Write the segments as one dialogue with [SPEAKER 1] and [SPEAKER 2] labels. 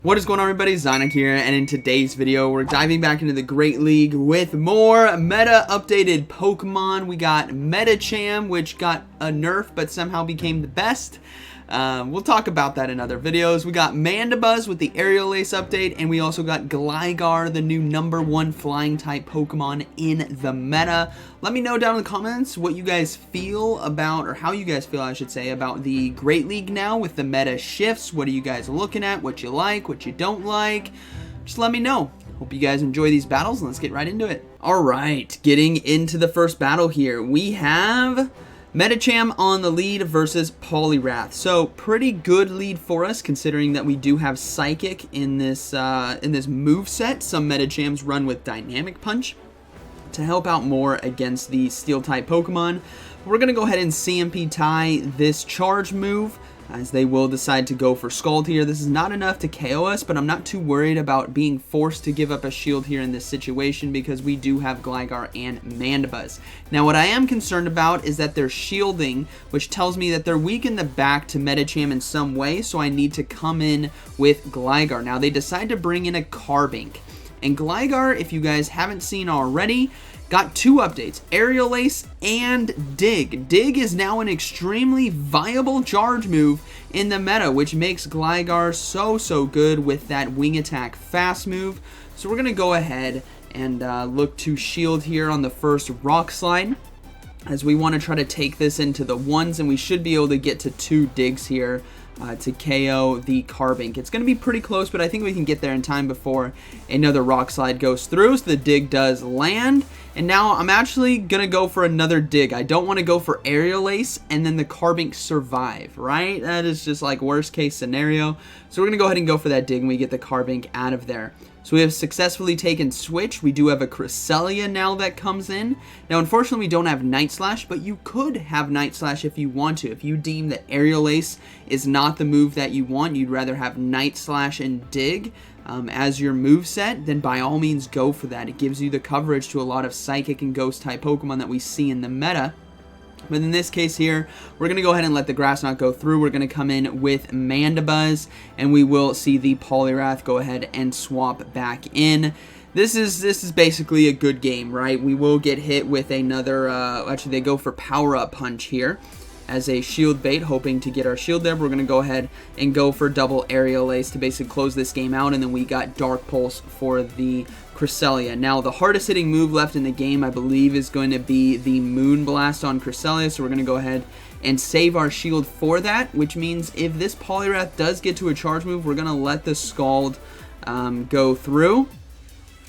[SPEAKER 1] What is going on, everybody? ZyoniK here, and in today's video we're diving back into the Great League with more meta updated Pokemon. We got Medicham, which got a nerf but somehow became the best. We'll talk about that in other videos. We got Mandibuzz with the Aerial Ace update, and we also got Gligar, the new #1 flying type Pokemon in the meta. Let me know down in the comments what you guys feel about, or how you guys feel, I should say, about the Great League now with the meta shifts. What are you guys looking at? What you like? What you don't like? Just let me know. Hope you guys enjoy these battles, and let's get right into it. Alright, getting into the first battle here. We have Medicham on the lead versus Poliwrath. So pretty good lead for us, considering that we do have Psychic in this move set. Some Medichams run with Dynamic Punch to help out more against the Steel type Pokemon. We're gonna go ahead and CMP tie this charge move, as they will decide to go for Scald here. This is not enough to KO us, but I'm not too worried about being forced to give up a shield here in this situation, because we do have Gligar and Mandibuzz. Now what I am concerned about is that they're shielding, which tells me that they're weak in the back to Medicham in some way, so I need to come in with Gligar. Now they decide to bring in a Carbink, and Gligar, if you guys haven't seen already, got two updates, Aerial Ace and Dig. Dig is now an extremely viable charge move in the meta, which makes Gligar so good with that Wing Attack fast move. So we're going to go ahead and look to shield here on the first Rock Slide, as we want to try to take this into the ones, and we should be able to get to 2 digs here to KO the Carbink. It's going to be pretty close, but I think we can get there in time before another Rock Slide goes through. So the dig does land, and now I'm actually going to go for another dig. I don't want to go for Aerial Ace and then the Carbink survive, right? That is just like worst case scenario. So we're going to go ahead and go for that dig, and we get the Carbink out of there. So we have successfully taken Switch. We do have a Cresselia now that comes in. Now, unfortunately, we don't have Night Slash, but you could have Night Slash if you want to. If you deem that Aerial Ace is not the move that you want, you'd rather have Night Slash and Dig as your move set, then by all means go for that. It gives you the coverage to a lot of Psychic and Ghost type Pokemon that we see in the meta. But in this case here, we're going to go ahead and let the Grass Knot go through. We're going to come in with Mandibuzz, and we will see the Poliwrath go ahead and swap back in. This is basically a good game, right? We will get hit with another, actually they go for Power Up Punch here as a shield bait, hoping to get our shield there. We're going to go ahead and go for double Aerial Ace to basically close this game out, and then we got Dark Pulse for the Cresselia. Now, the hardest hitting move left in the game, I believe, is going to be the Moon Blast on Cresselia, so we're going to go ahead and save our shield for that, which means if this Poliwrath does get to a charge move, we're going to let the Scald go through,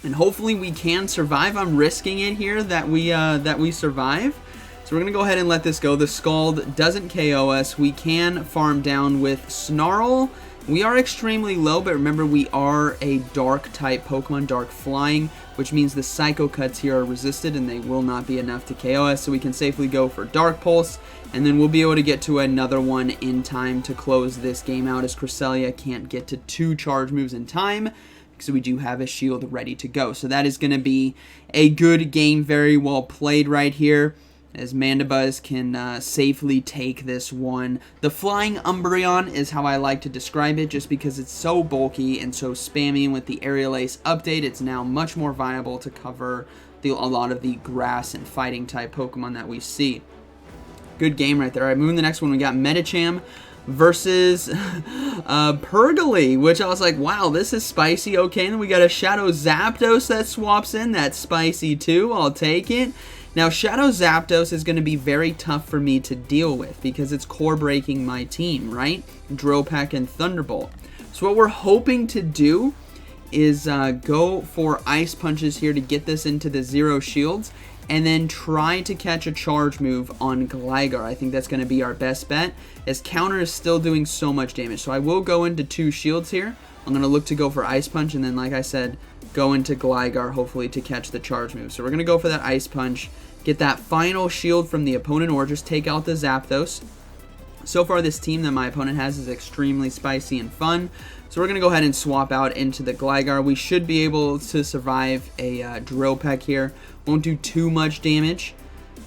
[SPEAKER 1] and hopefully we can survive. I'm risking it here that we survive. So we're going to go ahead and let this go. The Scald doesn't KO us. We can farm down with Snarl. We are extremely low, but remember, we are a dark type Pokemon, dark flying, which means the Psycho Cuts here are resisted and they will not be enough to KO us. So we can safely go for Dark Pulse, and then we'll be able to get to another one in time to close this game out, as Cresselia can't get to 2 charge moves in time, because we do have a shield ready to go. So that is going to be a good game, very well played right here, as Mandibuzz can safely take this one. The Flying Umbreon is how I like to describe it, just because it's so bulky and so spammy. And with the Aerial Ace update, it's now much more viable to cover a lot of the grass and fighting type Pokemon that we see. Good game right there. All right, moving to the next one, we got Medicham versus Pergly, which I was like, wow, this is spicy. Okay, and then we got a Shadow Zapdos that swaps in. That's spicy too. I'll take it. Now, Shadow Zapdos is going to be very tough for me to deal with, because it's core breaking my team, right? Drill Peck and Thunderbolt. So what we're hoping to do is go for Ice Punches here to get this into the 0 shields, and then try to catch a charge move on Gligar. I think that's going to be our best bet, as Counter is still doing so much damage. So I will go into 2 shields here. I'm going to look to go for Ice Punch, and then, like I said, go into Gligar, hopefully to catch the charge move. So we're going to go for that Ice Punch, get that final shield from the opponent, or just take out the Zapdos. So far, this team that my opponent has is extremely spicy and fun. So we're going to go ahead and swap out into the Gligar. We should be able to survive a Drill Peck here. Won't do too much damage,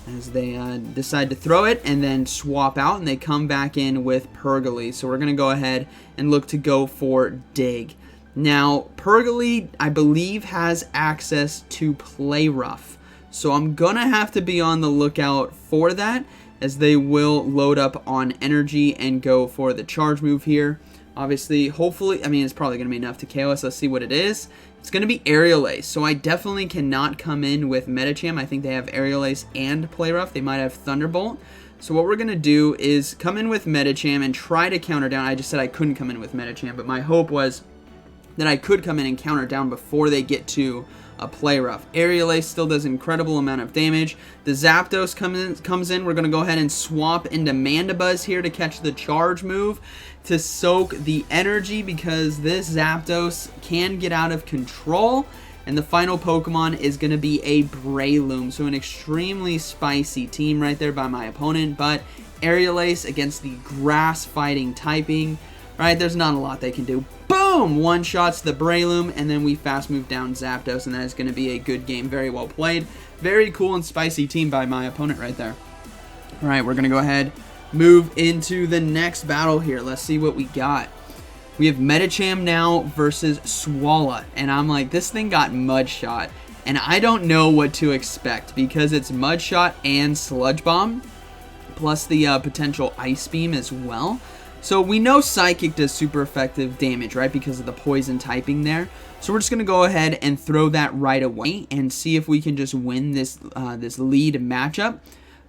[SPEAKER 1] as they decide to throw it and then swap out, and they come back in with Pergly. So we're going to go ahead and look to go for Dig. Now, Pergly, I believe, has access to Poliwrath. So I'm going to have to be on the lookout for that, as they will load up on energy and go for the charge move here. Obviously, hopefully, I mean, it's probably going to be enough to KO us. Let's see what it is. It's going to be Aerial Ace. So I definitely cannot come in with Medicham. I think they have Aerial Ace and Poliwrath. They might have Thunderbolt. So what we're going to do is come in with Medicham and try to counter down. I just said I couldn't come in with Medicham, but my hope was that I could come in and counter down before they get to a Poliwrath. Aerial Ace still does an incredible amount of damage. The Zapdos comes in. We're going to go ahead and swap into Mandibuzz here to catch the charge move to soak the energy, because this Zapdos can get out of control. And the final Pokemon is going to be a Breloom. So an extremely spicy team right there by my opponent. But Aerial Ace against the grass fighting typing, right? There's not a lot they can do. Boom! One shots the Breloom, and then we fast move down Zapdos, and that is going to be a good game. Very well played. Very cool and spicy team by my opponent right there. Alright, we're going to go ahead, move into the next battle here. Let's see what we got. We have Medicham now versus Swalot, and I'm like, this thing got Mud Shot, and I don't know what to expect, because it's Mud Shot and Sludge Bomb, plus the potential Ice Beam as well. So we know Psychic does super effective damage, right, because of the poison typing there. So we're just going to go ahead and throw that right away and see if we can just win this this lead matchup.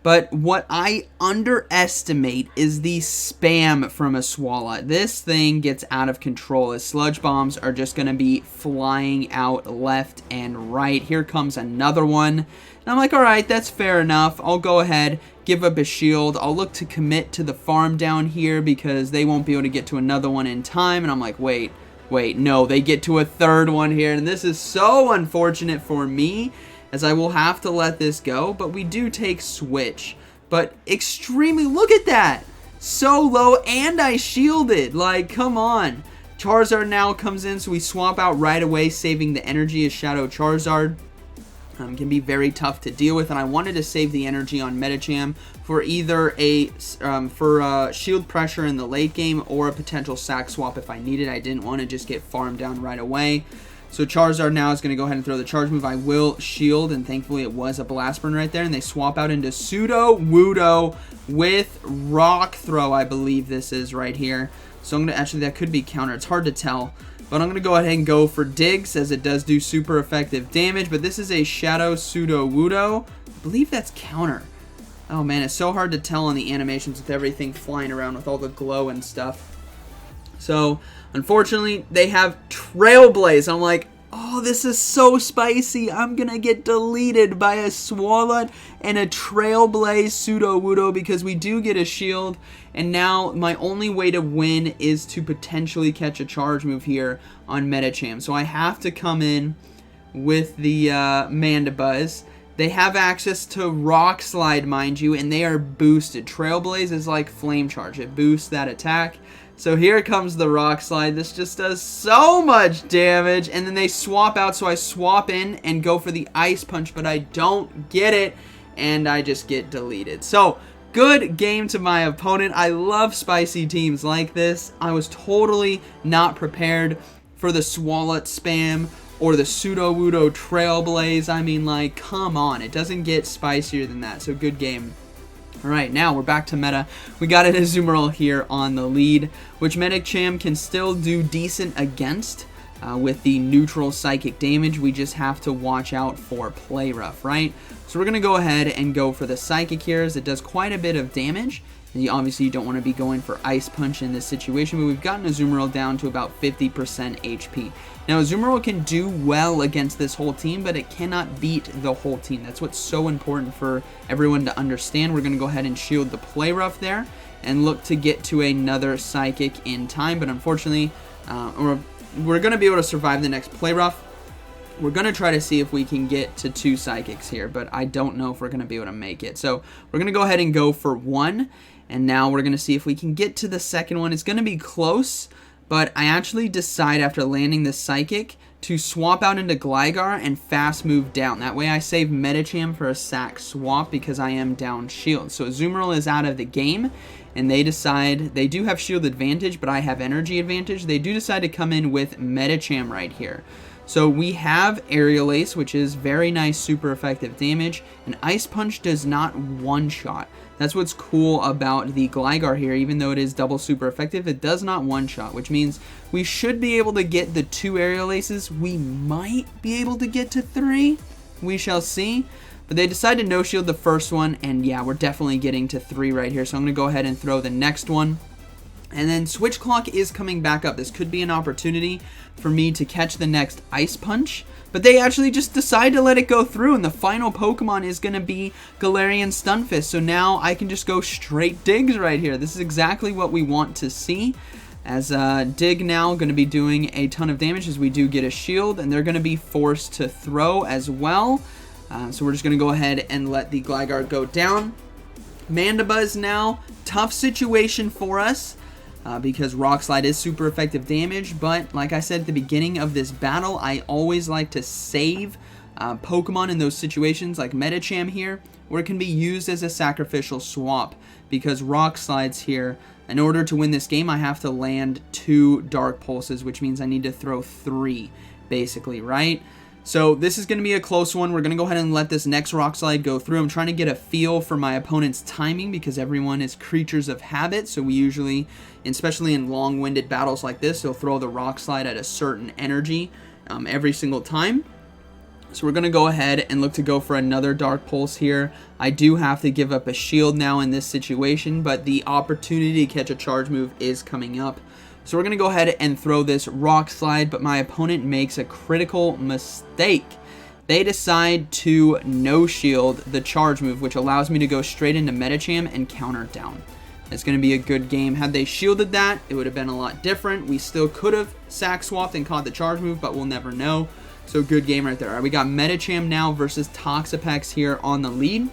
[SPEAKER 1] But what I underestimate is the spam from a Swalot. This thing gets out of control, as Sludge Bombs are just going to be flying out left and right. Here comes another one. And I'm like, alright, that's fair enough. I'll go ahead, give up a shield. I'll look to commit to the farm down here, because they won't be able to get to another one in time. And I'm like, wait, no, they get to a third one here. And this is so unfortunate for me, as I will have to let this go. But we do take Switch. But extremely, look at that. So low, and I shielded. Like, come on. Charizard now comes in, so we swap out right away, saving the energy as Shadow Charizard. Can be very tough to deal with, and I wanted to save the energy on Medicham for either a shield pressure in the late game or a potential sack swap if I needed. I didn't want to just get farmed down right away. So Charizard now is going to go ahead and throw the charge move. I will shield, and thankfully it was a Blast Burn right there, and they swap out into Sudowoodo with Rock Throw, I believe this is right here. So I'm going to, actually, that could be counter. It's hard to tell. But I'm going to go ahead and go for Digs, as it does do super effective damage. But this is a Shadow Sudowoodo. I believe that's counter. Oh man, it's so hard to tell on the animations with everything flying around with all the glow and stuff. So, unfortunately, they have Trailblaze. I'm like, oh, this is so spicy. I'm going to get deleted by a Swalot and a Trailblaze Sudowoodo, because we do get a shield. And now my only way to win is to potentially catch a charge move here on Medicham. So I have to come in with the Mandibuzz. They have access to Rock Slide, mind you, and they are boosted. Trailblaze is like Flame Charge. It boosts that attack. So here comes the Rock Slide. This just does so much damage. And then they swap out, so I swap in and go for the Ice Punch, but I don't get it, and I just get deleted. So, good game to my opponent. I love spicy teams like this. I was totally not prepared for the Swalot spam or the Sudowoodo Trailblaze. I mean, like, come on. It doesn't get spicier than that. So, good game. Alright, now we're back to meta. We got an Azumarill here on the lead, which Medicham can still do decent against with the neutral psychic damage. We just have to watch out for Poliwrath, right? So we're going to go ahead and go for the psychic here, as it does quite a bit of damage. And obviously you don't want to be going for Ice Punch in this situation, but we've gotten Azumarill down to about 50% HP. Now Azumarill can do well against this whole team, but it cannot beat the whole team. That's what's so important for everyone to understand. We're going to go ahead and shield the Poliwrath there and look to get to another psychic in time, but unfortunately we're going to be able to survive the next Poliwrath. We're going to try to see if we can get to 2 psychics here, but I don't know if we're going to be able to make it. So we're going to go ahead and go for 1, and now we're going to see if we can get to the second one. It's going to be close, but I actually decide after landing the Psychic to swap out into Gligar and fast move down. That way I save Medicham for a sack swap because I am down shield. So Azumarill is out of the game, and they decide, they do have shield advantage, but I have energy advantage. They do decide to come in with Medicham right here. So we have Aerial Ace, which is very nice, super effective damage, and Ice Punch does not one-shot. That's what's cool about the Gligar here. Even though it is double super effective, it does not one-shot, which means we should be able to get the 2 Aerial Aces. We might be able to get to 3. We shall see. But they decided to no-shield the first one, and yeah, we're definitely getting to 3 right here. So I'm going to go ahead and throw the next one. And then Switch Clock is coming back up. This could be an opportunity for me to catch the next Ice Punch. But they actually just decide to let it go through, and the final Pokemon is going to be Galarian Stunfisk. So now I can just go straight Digs right here. This is exactly what we want to see. As Dig now going to be doing a ton of damage as we do get a shield, and they're going to be forced to throw as well. So we're just going to go ahead and let the Gligar go down. Mandibuzz now, tough situation for us. Because Rock Slide is super effective damage, but like I said at the beginning of this battle, I always like to save Pokemon in those situations like Medicham here, where it can be used as a sacrificial swap, because Rock Slides here, in order to win this game, I have to land 2 Dark Pulses, which means I need to throw 3, basically, right? So this is going to be a close one. We're going to go ahead and let this next Rock Slide go through. I'm trying to get a feel for my opponent's timing because everyone is creatures of habit. So we usually, especially in long-winded battles like this, they'll throw the Rock Slide at a certain energy every single time. So we're going to go ahead and look to go for another Dark Pulse here. I do have to give up a shield now in this situation, but the opportunity to catch a charge move is coming up. So we're going to go ahead and throw this Rock Slide, but my opponent makes a critical mistake. They decide to no-shield the charge move, which allows me to go straight into Medicham and counter down. It's going to be a good game. Had they shielded that, it would have been a lot different. We still could have sack swapped and caught the charge move, but we'll never know. So good game right there. All right, we got Medicham now versus Toxicapex here on the lead.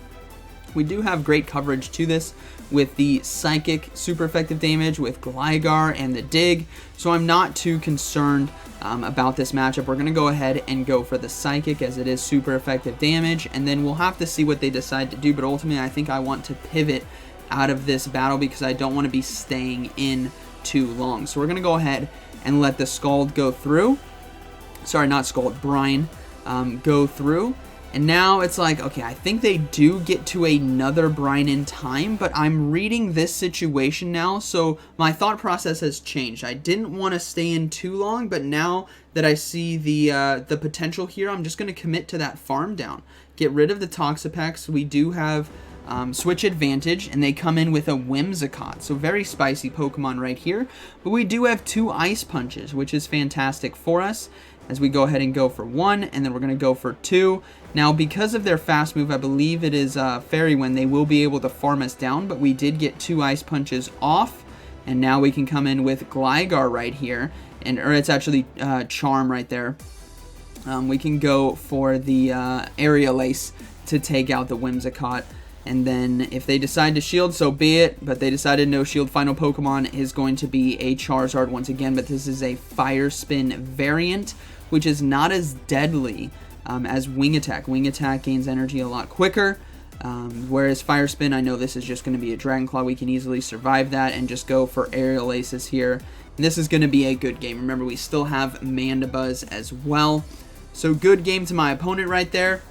[SPEAKER 1] We do have great coverage to this with the Psychic super effective damage with Gligar and the Dig, so I'm not too concerned about this matchup. We're going to go ahead and go for the Psychic as it is super effective damage, and then we'll have to see what they decide to do, but ultimately I think I want to pivot out of this battle because I don't want to be staying in too long. So we're going to go ahead and let the Scald go through. Sorry, not Scald, Brine go through. And now it's like, okay, I think they do get to another Brine in time, but I'm reading this situation now, so my thought process has changed. I didn't want to stay in too long, but now that I see the potential here, I'm just going to commit to that farm down. Get rid of the Toxicapex. We do have switch advantage, and they come in with a Whimsicott, so very spicy Pokemon right here. But we do have 2 Ice Punches, which is fantastic for us, as we go ahead and go for 1, and then we're going to go for 2. Now, because of their fast move, I believe it is Fairy Wind, they will be able to farm us down, but we did get 2 Ice Punches off, and now we can come in with Gligar right here, or it's actually Charm right there. We can go for the Aerial Ace to take out the Whimsicott, and then if they decide to shield, so be it, but they decided no shield. Final Pokemon is going to be a Charizard once again, but this is a Fire Spin variant, which is not as deadly as Wing Attack. Wing Attack gains energy a lot quicker, whereas Fire Spin, I know this is just going to be a Dragon Claw. We can easily survive that and just go for Aerial Aces here. And this is going to be a good game. Remember, we still have Mandibuzz as well. So good game to my opponent right there.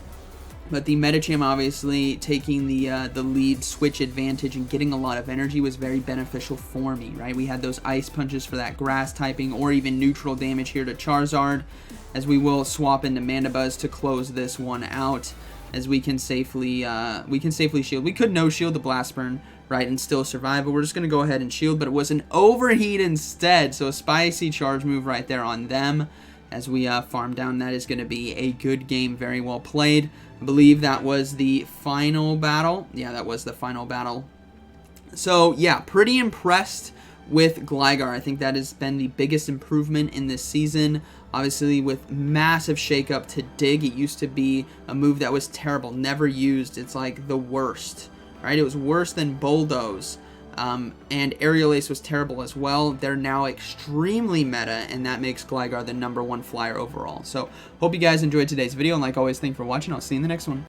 [SPEAKER 1] But the Medicham obviously taking the lead switch advantage and getting a lot of energy was very beneficial for me, right? We had those Ice Punches for that grass typing or even neutral damage here to Charizard, as we will swap into Mandibuzz to close this one out, as we can safely shield. We could no shield the Blast Burn, right, and still survive, but we're just going to go ahead and shield, but it was an Overheat instead, so a spicy charge move right there on them. As we farm down, that is going to be a good game, very well played. I believe that was the final battle. Yeah, that was the final battle. So, yeah, pretty impressed with Gligar. I think that has been the biggest improvement in this season. Obviously, with massive shakeup to Dig, it used to be a move that was terrible, never used. It's like the worst, right? It was worse than Bulldoze. And Aerial Ace was terrible as well. They're now extremely meta, and that makes Gligar the #1 flyer overall. So, hope you guys enjoyed today's video, and like always, thanks for watching. I'll see you in the next one.